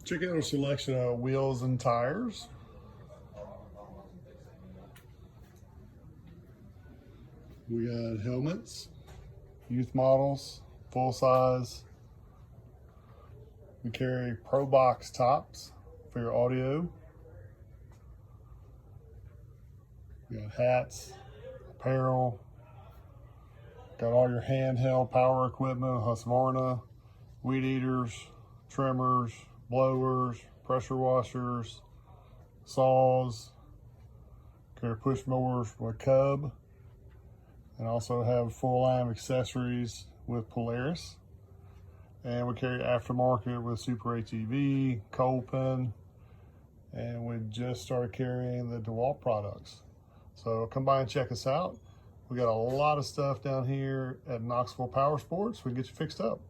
Check out our selection of wheels and tires. We got helmets, youth models, full size. We carry Pro Box tops for your audio. We got hats, apparel. Got all your handheld power equipment, Husqvarna, weed eaters, trimmers, blowers, pressure washers, saws. Carry push mowers with Cub. And also have a full line of accessories with Polaris. And we carry aftermarket with Super ATV, Colepen, and we just started carrying the DeWalt products. So come by and check us out. We got a lot of stuff down here at Knoxville Power Sports. We can get you fixed up.